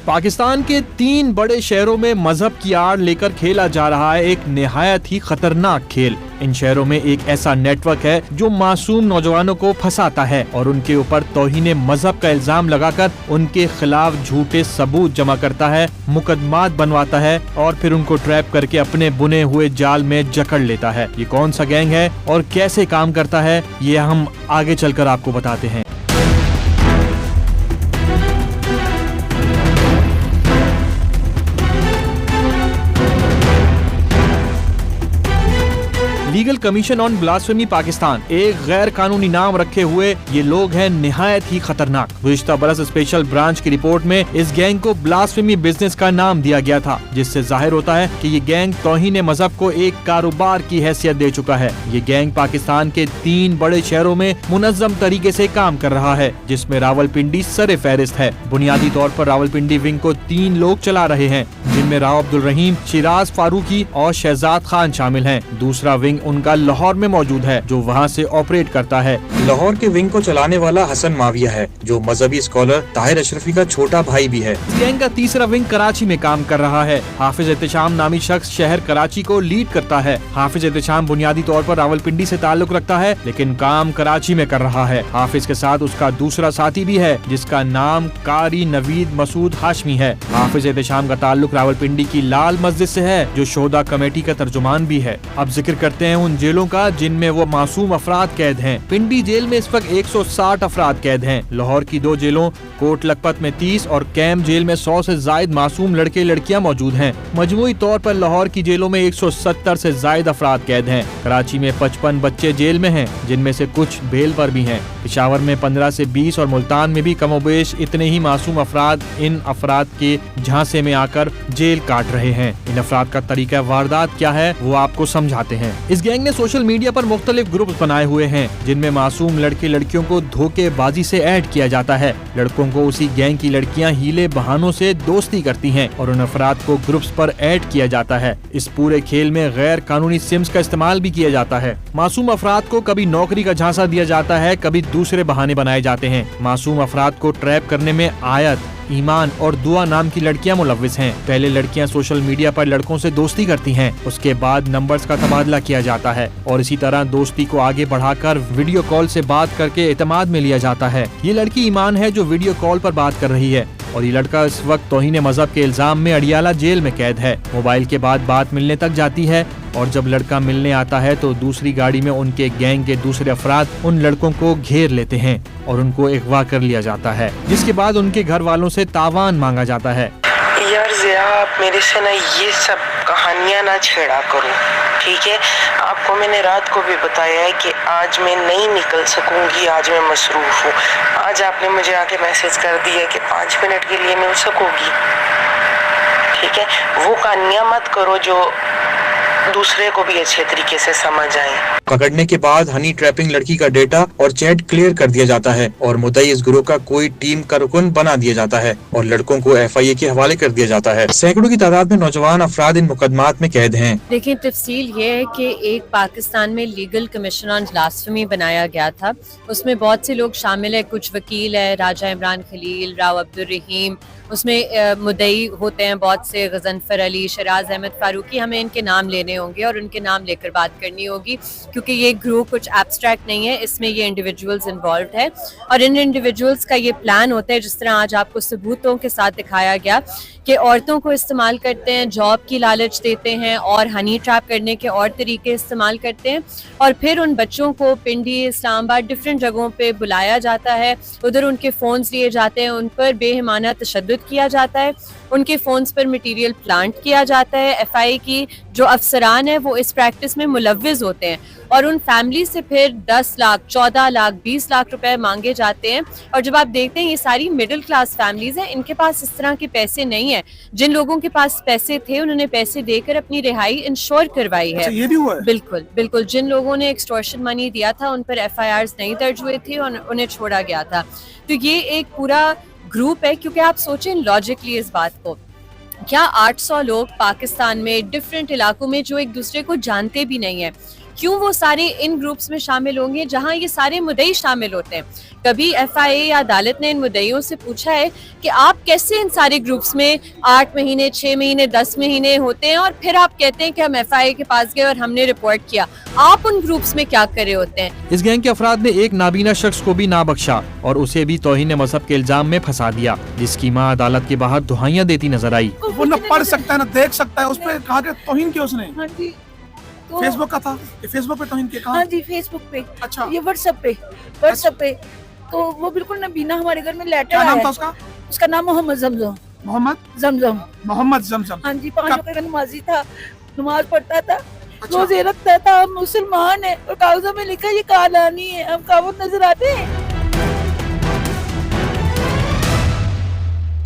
पाकिस्तान के 3 बड़े शहरों में मजहब की आड़ लेकर खेला जा रहा है एक निहायत ही खतरनाक खेल। इन शहरों में एक ऐसा नेटवर्क है जो मासूम नौजवानों को फंसाता है और उनके ऊपर तौहीन मजहब का इल्जाम लगाकर उनके खिलाफ झूठे सबूत जमा करता है, मुकदमात बनवाता है और फिर उनको ट्रैप करके अपने बुने हुए जाल में जकड़ लेता है। ये कौन सा गैंग है और कैसे काम करता है, ये हम आगे चलकर आपको बताते हैं। Legal commission on blasphemy Pakistan एक गैर कानूनी नाम रखे हुए ये लोग हैं निहायत ही खतरनाक। गुज़िश्ता बरस स्पेशल ब्रांच की रिपोर्ट में इस गैंग को ब्लास्फेमी बिजनेस का नाम दिया गया था, जिससे जाहिर होता है कि ये गैंग तौहीन मजहब को एक कारोबार की हैसियत दे चुका है। ये गैंग पाकिस्तान के 3 बड़े शहरों में मुनज़्ज़म तरीके से काम कर रहा है, जिसमें रावलपिंडी सरे फहरिस्त है। बुनियादी तौर पर रावलपिंडी विंग को 3 लोग चला रहे हैं, जिनमें राव अब्दुल रहीम, शिराज फारूकी और शहजाद खान शामिल हैं। दूसरा विंग उनका लाहौर में मौजूद है, जो वहाँ से ऑपरेट करता है। लाहौर के विंग को चलाने वाला हसन माविया है, जो मजहबी स्कॉलर ताहिर अशरफी का छोटा भाई भी है। इस गैंग का तीसरा विंग कराची में काम कर रहा है। हाफिज एहतिशाम नामी शख्स शहर कराची को लीड करता है। हाफिज एहतिशाम बुनियादी तौर पर रावलपिंडी से ताल्लुक रखता है, लेकिन काम कराची में कर रहा है। हाफिज के साथ उसका दूसरा साथी भी है, जिसका नाम कारी नवीद मसूद हाशमी है। हाफिज एहतिशाम का ताल्लुक रावलपिंडी की लाल मस्जिद से है, जो शोधा कमेटी का तर्जुमान भी है। अब जिक्र करते हैं उन जेलों का जिनमें वो मासूम अफराद कैद हैं। पिंडी जेल में इस वक्त 160 अफराद कैद हैं। लाहौर की 2 जेलों कोट लखपत में 30 और कैंप जेल में 100 से जायद मासूम लड़के लड़कियां मौजूद हैं। मजमूई तौर पर लाहौर की जेलों में 170 से जायद अफराद कैद हैं। कराची में 55 बच्चे जेल में हैं, जिनमें से कुछ बेल पर भी हैं। पेशावर में 15 से 20 और मुल्तान में भी कमोबेश इतने ही मासूम अफराद इन अफराद के झांसे में आकर जेल काट रहे हैं। इन अफराद का तरीका वारदात क्या है वो आपको समझाते हैं। इस गैंग ने सोशल मीडिया पर मुख्तलिफ ग्रुप बनाए हुए हैं, जिनमें मासूम लड़के लड़कियों को धोखेबाजी से ऐड किया जाता है। लड़कों को उसी गैंग की लड़कियां हीले बहानों से दोस्ती करती हैं और उन अफराद को ग्रुप्स पर ऐड किया जाता है। इस पूरे खेल में गैर कानूनी सिम्स का इस्तेमाल भी किया जाता है। मासूम अफराद को कभी नौकरी का झांसा दिया जाता है, कभी दूसरे बहाने बनाए जाते हैं। मासूम अफराद को ट्रैप करने में आयत, ईमान और दुआ नाम की लड़कियां मुलव्विस हैं। पहले लड़कियां सोशल मीडिया पर लड़कों से दोस्ती करती हैं, उसके बाद नंबर्स का तबादला किया जाता है और इसी तरह दोस्ती को आगे बढ़ाकर वीडियो कॉल से बात करके एतमाद में लिया जाता है। ये लड़की ईमान है जो वीडियो कॉल पर बात कर रही है और ये लड़का इस वक्त तौहीन मजहब के इल्जाम में अडियाला जेल में कैद है। मोबाइल के बाद बात मिलने तक जाती है और जब लड़का मिलने आता है तो दूसरी गाड़ी में उनके गैंग के दूसरे अफराद उन लड़कों को घेर लेते हैं और उनको अगवा कर लिया जाता है, जिसके बाद उनके घर वालों से तावान मांगा जाता है। यार ज़िया, आप मेरे से ना ये सब कहानियाँ ना छेड़ा करो, ठीक है? आपको मैंने रात को भी बताया है कि आज मैं नहीं निकल सकूंगी, आज मैं मसरूफ़ हूँ। आज आपने मुझे आके मैसेज कर दिया कि 5 मिनट के लिए मिल सकोगी, ठीक है? वो कहानियाँ मत करो जो दूसरे को भी अच्छे तरीके से समझ आए। पकड़ने के बाद हनी ट्रैपिंग लड़की का डेटा और चैट क्लियर कर दिया जाता है और मुद्दई इस ग्रुप का कोई टीम का रुकन बना दिया जाता है और लड़कों को FIA के हवाले कर दिया जाता है। सैकड़ों की तादाद में नौजवान अफराद इन मुकदमात में कैद हैं। देखिए, तफसील ये है कि एक पाकिस्तान में लीगल कमीशन ऑन ब्लास्फेमी बनाया गया था। उसमें बहुत से लोग शामिल है, कुछ वकील है, राजा इमरान खलील, राव अब्दुल रहीम, उसमें मुद्दई होते हैं बहुत से, गजनफर अली, शराज अहमद फारूकी। हमें इनके नाम लेने होंगे और उनके नाम लेकर बात करनी होगी, क्योंकि ये ग्रुप कुछ एब्स्ट्रैक्ट नहीं है, इसमें ये इंडिविजुअल्स इन्वॉल्व है और इन इंडिविजुअल्स का ये प्लान होता है, जिस तरह आज आपको सबूतों के साथ दिखाया गया कि औरतों को इस्तेमाल करते हैं, जॉब की लालच देते हैं और हनी ट्रैप करने के और तरीके इस्तेमाल करते हैं और फिर उन बच्चों को पिंडी, इस्लामाबाद, डिफरेंट जगहों पे बुलाया जाता है। उधर उनके फ़ोन्स लिए जाते हैं, उन पर बेईमाना तशद्दुद किया जाता है, उनके फ़ोन्स पर मटीरियल प्लांट किया जाता है। FIA की जो अफसरान है वो इस प्रैक्टिस में मुलव्विज़ होते हैं और उन फैमिली से फिर 10 लाख, 14 लाख, 20 लाख रुपए मांगे जाते हैं। और जब आप देखते हैं ये सारी मिडिल क्लास फैमिलीज हैं, इनके पास इस तरह के पैसे नहीं है। जिन लोगों के पास पैसे थे उन्होंने पैसे देकर अपनी रिहाई इंश्योर करवाई है। ये भी हुआ है? बिल्कुल बिल्कुल। जिन लोगों ने एक्सटॉर्शन मनी दिया था उन पर FIRs नहीं दर्ज हुए थे और उन्हें छोड़ा गया था। तो ये एक पूरा ग्रुप है, क्योंकि आप सोचें लॉजिकली इस बात को, क्या 800 लोग पाकिस्तान में डिफरेंट इलाकों में जो एक दूसरे को जानते भी नहीं है, क्यों वो सारे इन ग्रुप्स में शामिल होंगे जहां ये सारे मुद्दई शामिल होते हैं? कभी FIA या अदालत ने इन मुद्दइयों से पूछा है कि आप कैसे इन सारे ग्रुप्स में 8 महीने, 6 महीने, 10 महीने होते हैं और फिर आप कहते हैं कि हम FIA के पास गए और हमने रिपोर्ट किया? आप उन ग्रुप्स में क्या कर रहे होते हैं? इस गैंग के अफराद ने एक नाबीना शख्स को भी ना बख्शा और उसे भी तौहीन मजहब के इल्जाम में फंसा दिया, जिसकी मां अदालत के बाहर दुहाइयां देती नजर आई। वो न पढ़ सकता है न देख सकता है, उस पर कहा कि तौहीन किया उसने। हाँ जी, तो फेसबुक का था, ये फेसबुक पे तौहीन किया। हाँ जी, फेसबुक पे। अच्छा, ये व्हाट्सएप पे तो वो बिल्कुल नबीना हमारे घर में लेटर क्या नाम आया था है। उसका? उसका नाम मोहम्मद जमजम। मोहम्मद जमजम। हाँ जी, 5 वक्त का नमाजी था, नमाज पढ़ता था, अच्छा। रोजे रखता था, मुसलमान है और कागजों में लिखा ये कालानी है। हम काबूल नजर आते हैं।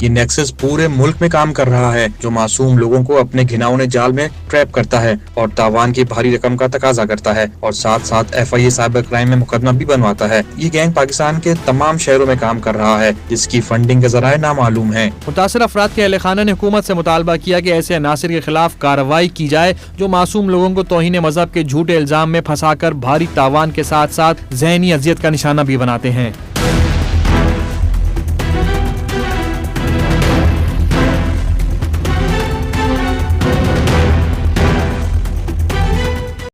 ये नेक्सस पूरे मुल्क में काम कर रहा है, जो मासूम लोगों को अपने घिनौने जाल में ट्रैप करता है और तावान की भारी रकम का तकाजा करता है और साथ साथ FIA साइबर क्राइम में मुकदमा भी बनवाता है। ये गैंग पाकिस्तान के तमाम शहरों में काम कर रहा है, जिसकी फंडिंग के जराए नामालूम है। मुतासिर अफराद के अहल खाना ने हुकूमत से मुतालबा किया कि ऐसे अनासिर के खिलाफ कार्रवाई की जाए जो मासूम लोगों को तौहीन मजहब के झूठे इल्जाम में फंसा कर भारी तावान के साथ साथ ज़हनी अजियत का निशाना भी बनाते हैं।